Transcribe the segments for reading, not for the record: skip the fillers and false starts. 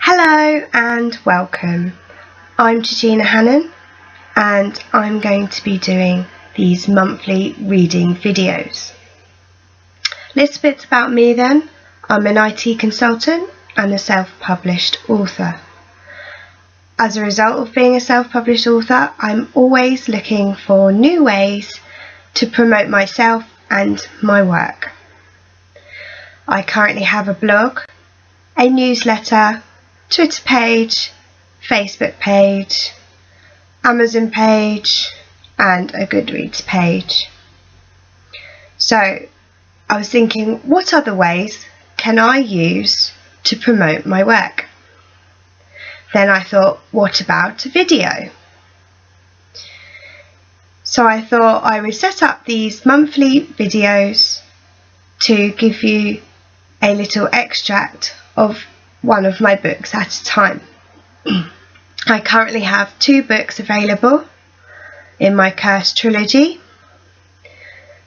Hello and welcome. I'm Georgina Hannan and I'm going to be doing these monthly reading videos. A little bit about me then. I'm an IT consultant and a self-published author. As a result of being a self-published author, I'm always looking for new ways to promote myself and my work. I currently have a blog, a newsletter, Twitter page, Facebook page, Amazon page and a Goodreads page. So I was thinking, what other ways can I use to promote my work? Then I thought, what about a video? So I thought I would set up these monthly videos to give you a little extract of one of my books at a time. I currently have 2 books available in my Cursed Trilogy.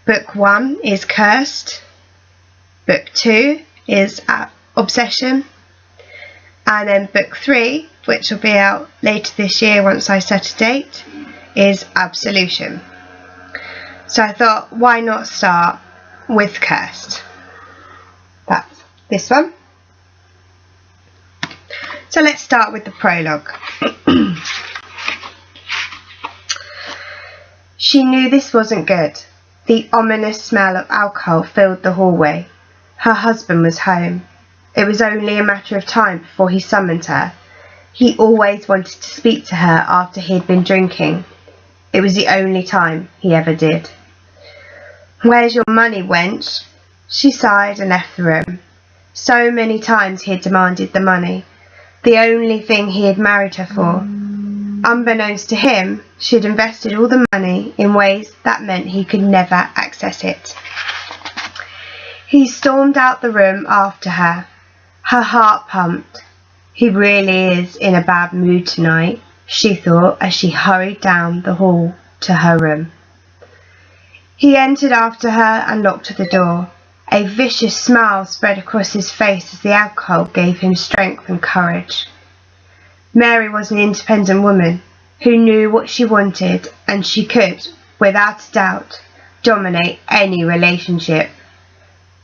Book 1 is Cursed, Book 2 is Obsession, and then Book 3, which will be out later this year once I set a date, is Absolution. So I thought, why not start with Cursed? That's this one. So let's start with the prologue. She knew this wasn't good. The ominous smell of alcohol filled the hallway. Her husband was home. It was only a matter of time before he summoned her. He always wanted to speak to her after he had been drinking. It was the only time he ever did. "Where's your money, wench?" She sighed and left the room. So many times he had demanded the money. The only thing he had married her for. Unbeknownst to him, she had invested all the money in ways that meant he could never access it. He stormed out the room after her. Her heart pumped. He really is in a bad mood tonight, she thought as she hurried down the hall to her room. He entered after her and locked the door. A vicious smile spread across his face as the alcohol gave him strength and courage. Mary was an independent woman who knew what she wanted, and she could, without a doubt, dominate any relationship.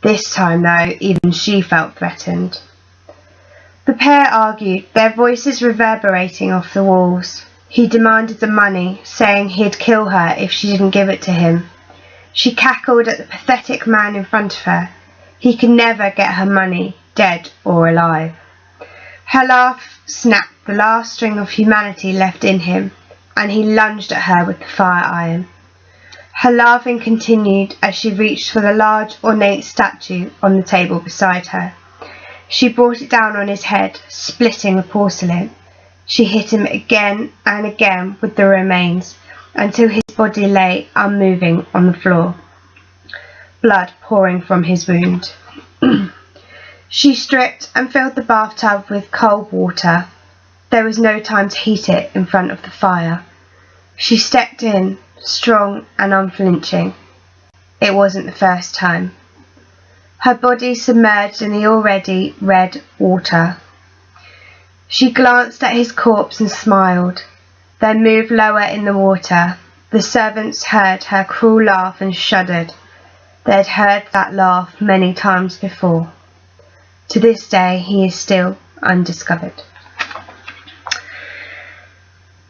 This time, though, even she felt threatened. The pair argued, their voices reverberating off the walls. He demanded the money, saying he'd kill her if she didn't give it to him. She cackled at the pathetic man in front of her. He could never get her money, dead or alive. Her laugh snapped the last string of humanity left in him, and he lunged at her with the fire iron. Her laughing continued as she reached for the large, ornate statue on the table beside her. She brought it down on his head, splitting the porcelain. She hit him again and again with the remains, until his body lay unmoving on the floor, blood pouring from his wound. She stripped and filled the bathtub with cold water. There was no time to heat it in front of the fire. She stepped in, strong and unflinching. It wasn't the first time. Her body submerged in the already red water. She glanced at his corpse and smiled, then moved lower in the water. The servants heard her cruel laugh and shuddered. They had heard that laugh many times before. To this day, he is still undiscovered.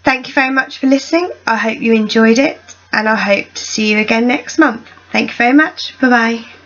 Thank you very much for listening. I hope you enjoyed it, and I hope to see you again next month. Thank you very much. Bye-bye.